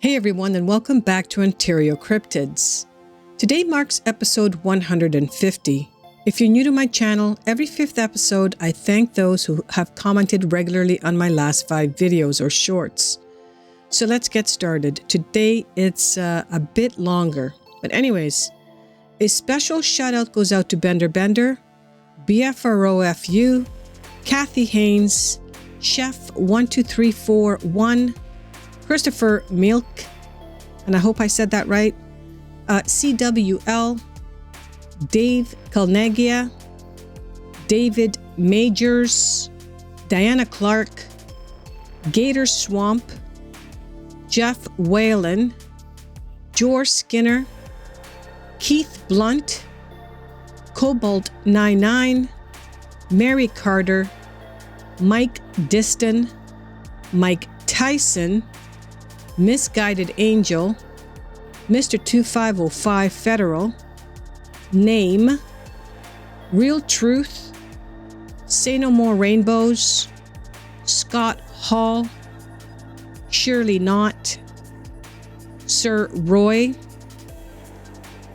Hey everyone, and welcome back to OntarioCyrptids. Today marks episode 150. If you're new to my channel, every fifth episode I thank those who have commented regularly on my last 5 videos or shorts. So let's get started. Today it's a bit longer, but anyways, a special shout out goes out to Bender, BFROFU, Cathy, Haynes, Chef12341, Christopher Mielke, and I hope I said that right, CWL, Dave Calneggia, David Majorz, Diana Clark, Gator Swamp, Jeff Whalen, Jor Skinner, Keith Blount, Cobalt99, Mary Carter, Mike Diston, Mike Tyson, Missguided Angel, Mr. 2505 Federal, Name, Real Truth, Say No More Rainbows, Scott Hall, ShirleeKnot, Sir Roy,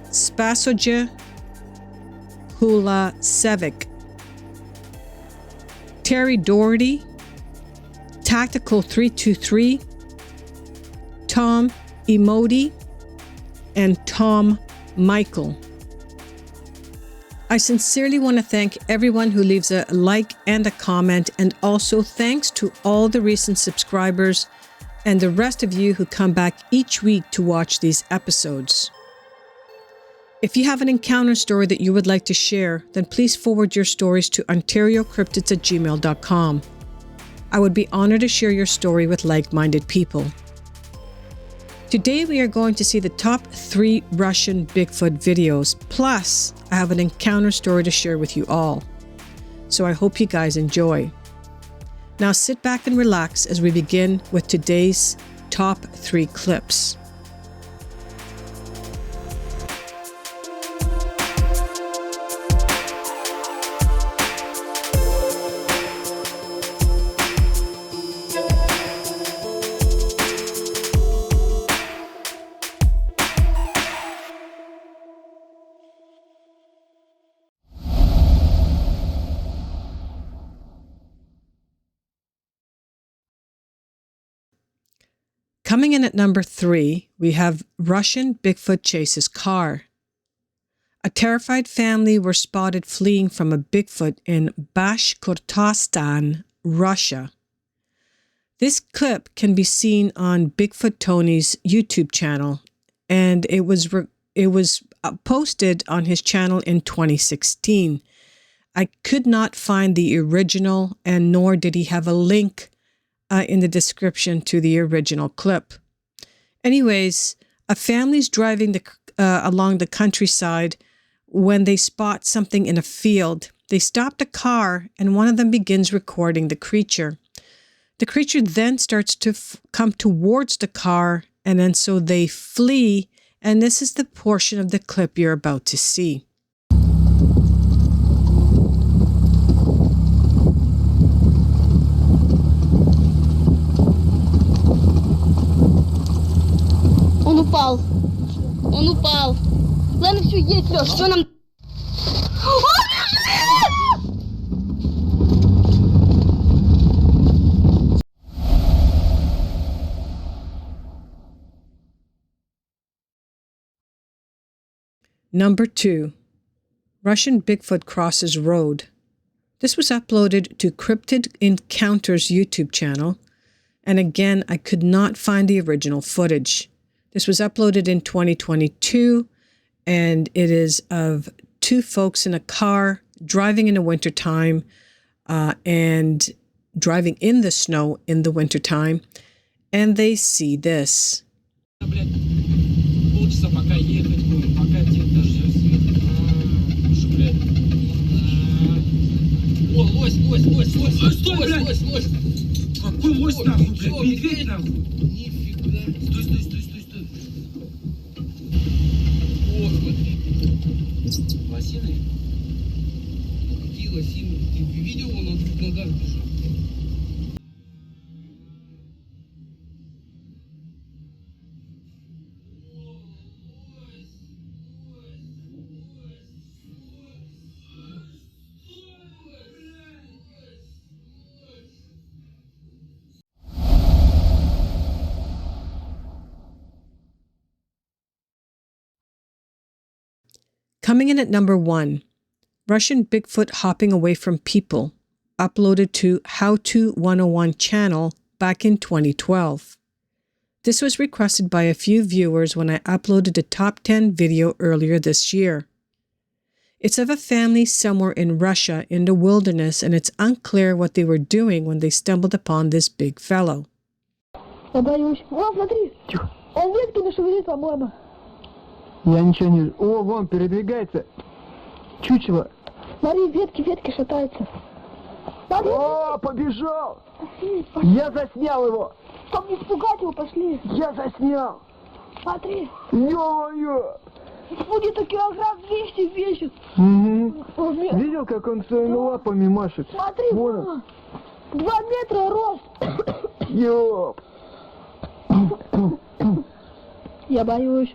Spasoje, Kulasevic, Terry Doherty, Tactical 323, Tom Emody, and Tom Michael. I sincerely want to thank everyone who leaves a like and a comment, and also thanks to all the recent subscribers and the rest of you who come back each week to watch these episodes. If you have an encounter story that you would like to share, then please forward your stories to OntarioCyrptids@gmail.com. I would be honored to share your story with like-minded people. Today we are going to see the top 3 Russian Bigfoot videos, plus I have an encounter story to share with you all. So I hope you guys enjoy. Now sit back and relax as we begin with today's top 3 clips. Coming in at number 3, we have Russian Bigfoot Chases Car. A terrified family were spotted fleeing from a Bigfoot in Bashkortostan, Russia. This clip can be seen on Bigfoot Tony's YouTube channel, and it was posted on his channel in 2016. I could not find the original, and nor did he have a link in the description to the original clip. Anyways, a family's driving along the countryside when they spot something in a field. They stop the car and one of them begins recording the creature. The creature then starts to come towards the car, and then so they flee, and this is the portion of the clip you're about to see. Он упал. Ладно, все, есть, Леш, что нам... Number 2. Russian Bigfoot Crosses Road. This was uploaded to Cryptid Encounters YouTube channel, and again, I could not find the original footage. This was uploaded in 2022, and it is of 2 folks in a car driving in the wintertime and driving in the snow in the wintertime, and they see this. Лосины? Какие лосины? Ты видел, он на 2 ногах бежал? Coming in at number 1, Russian Bigfoot hopping away from people, uploaded to How To 101 channel back in 2012. This was requested by a few viewers when I uploaded the top 10 video earlier this year. It's of a family somewhere in Russia in the wilderness, and it's unclear what they were doing when they stumbled upon this big fellow. Я боюсь. Вон, смотри. Тихо. Он ветки нашевелит, по-моему. Я ничего не... О, вон, передвигается. Чучело. Смотри, ветки шатаются. Смотри. О, побежал. Пошли. Я заснял его. Чтоб не испугать его, пошли. Я заснял. Смотри. Ё-моё. Будет килограмм 200 весит. Угу. Видел, как он своими лапами машет? Смотри, вон вон. 2 метра рост. Ёп. Я боюсь.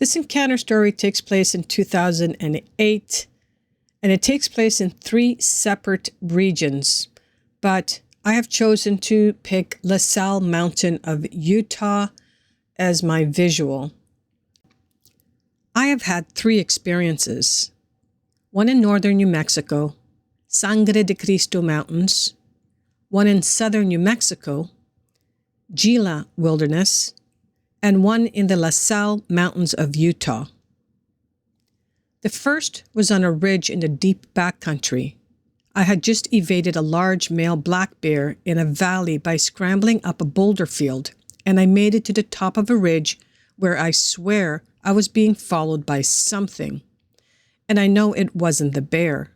This encounter story takes place in 2008, and it takes place in 3 separate regions, but I have chosen to pick LaSalle Mountain of Utah as my visual. I have had 3 experiences. One in northern New Mexico, Sangre de Cristo Mountains. One in southern New Mexico, Gila Wilderness. And one in the LaSalle Mountains of Utah. The first was on a ridge in the deep backcountry. I had just evaded a large male black bear in a valley by scrambling up a boulder field, and I made it to the top of a ridge where I swear I was being followed by something. And I know it wasn't the bear,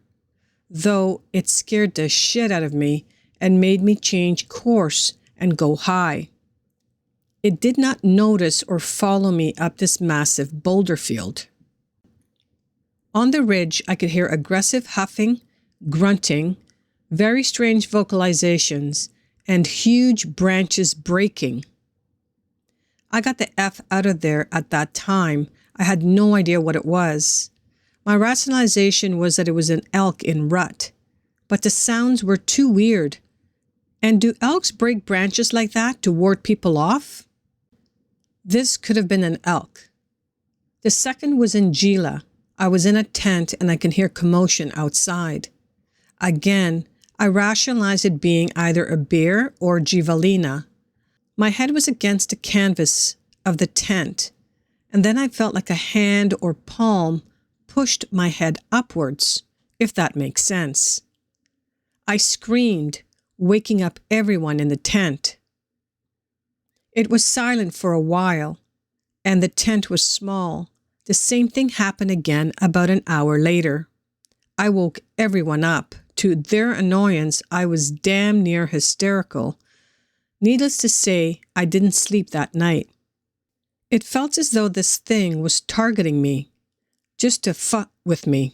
though it scared the shit out of me and made me change course and go high. It did not notice or follow me up this massive boulder field. On the ridge, I could hear aggressive huffing, grunting, very strange vocalizations, and huge branches breaking. I got the F out of there at that time. I had no idea what it was. My rationalization was that it was an elk in rut, but the sounds were too weird. And do elks break branches like that to ward people off? This could have been an elk. The second was in Gila. I was in a tent and I can hear commotion outside. Again, I rationalized it being either a bear or javelina. My head was against the canvas of the tent, and then I felt like a hand or palm pushed my head upwards, if that makes sense. I screamed, waking up everyone in the tent. It was silent for a while, and the tent was small. The same thing happened again about an hour later. I woke everyone up. To their annoyance, I was damn near hysterical. Needless to say, I didn't sleep that night. It felt as though this thing was targeting me, just to fuck with me.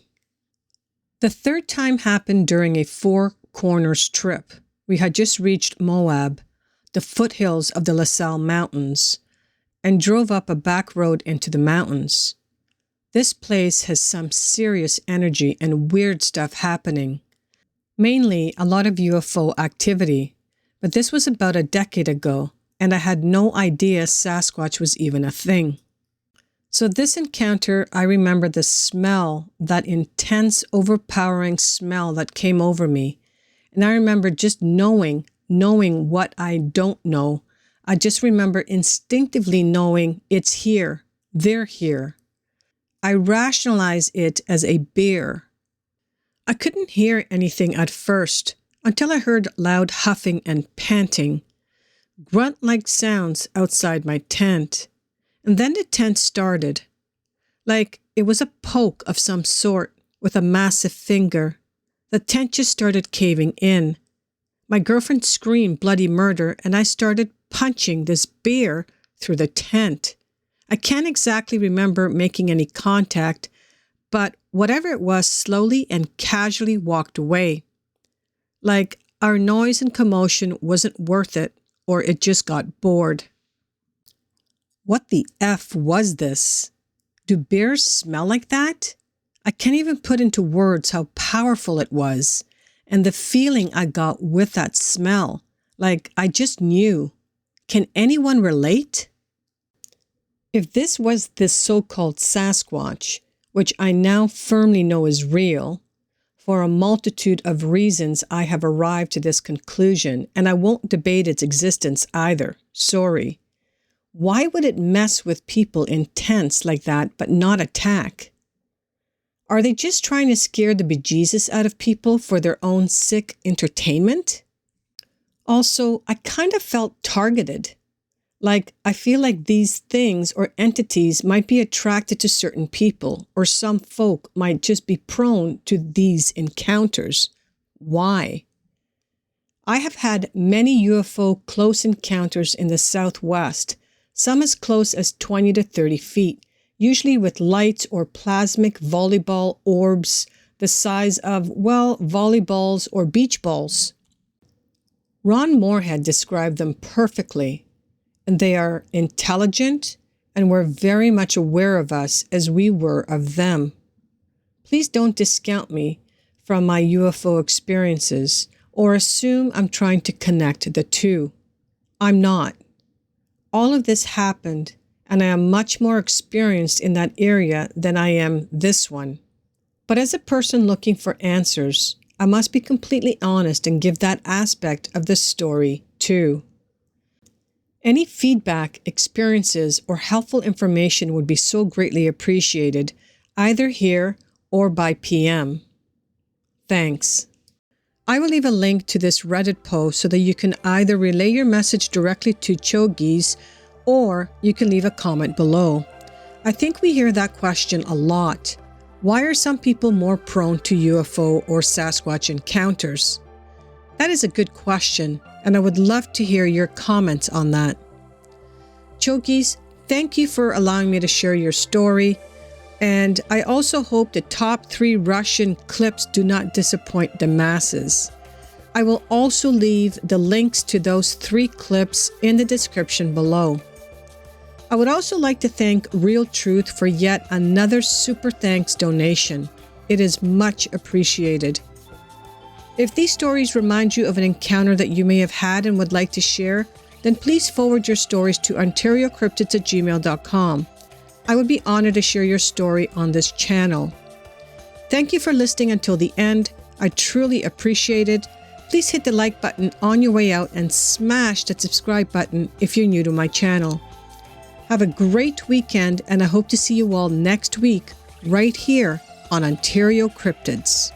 The third time happened during a 4 corners trip. We had just reached Moab, the foothills of the LaSalle Mountains, and drove up a back road into the mountains. This place has some serious energy and weird stuff happening. Mainly a lot of UFO activity, but this was about a decade ago, and I had no idea Sasquatch was even a thing. So this encounter, I remember the smell, that intense, overpowering smell that came over me. And I remember just knowing what I don't know. I just remember instinctively knowing it's here, they're here. I rationalize it as a bear. I couldn't hear anything at first until I heard loud huffing and panting, grunt-like sounds outside my tent. And then the tent started, like it was a poke of some sort with a massive finger. The tent just started caving in. My girlfriend screamed bloody murder, and I started punching this bear through the tent. I can't exactly remember making any contact, but whatever it was slowly and casually walked away. Like our noise and commotion wasn't worth it, or it just got bored. What the F was this? Do bears smell like that? I can't even put into words how powerful it was, and the feeling I got with that smell. Like I just knew. Can anyone relate? If this was this so-called Sasquatch, which I now firmly know is real, for a multitude of reasons I have arrived to this conclusion, and I won't debate its existence either. Sorry. Why would it mess with people in tents like that but not attack? Are they just trying to scare the bejesus out of people for their own sick entertainment? Also, I kind of felt targeted. Like, I feel like these things or entities might be attracted to certain people, or some folk might just be prone to these encounters. Why? I have had many UFO close encounters in the Southwest, some as close as 20 to 30 feet, usually with lights or plasmic volleyball orbs the size of, well, volleyballs or beach balls. Ron Moorhead described them perfectly, and they are intelligent and were very much aware of us as we were of them. Please don't discount me from my UFO experiences or assume I'm trying to connect the two. I'm not. All of this happened, and I am much more experienced in that area than I am this one. But as a person looking for answers, I must be completely honest and give that aspect of the story too. Any feedback, experiences, or helpful information would be so greatly appreciated, either here or by PM. Thanks. I will leave a link to this Reddit post so that you can either relay your message directly to Chogies or you can leave a comment below. I think we hear that question a lot. Why are some people more prone to UFO or Sasquatch encounters? That is a good question, and I would love to hear your comments on that. Chogies, thank you for allowing me to share your story, and I also hope the top 3 Russian clips do not disappoint the masses. I will also leave the links to those 3 clips in the description below. I would also like to thank Real Truth for yet another super thanks donation. It is much appreciated. If these stories remind you of an encounter that you may have had and would like to share, then please forward your stories to OntarioCyrptids@gmail.com. I would be honored to share your story on this channel. Thank you for listening until the end. I truly appreciate it. Please hit the like button on your way out and smash that subscribe button if you're new to my channel. Have a great weekend, and I hope to see you all next week right here on OntarioCyrptids.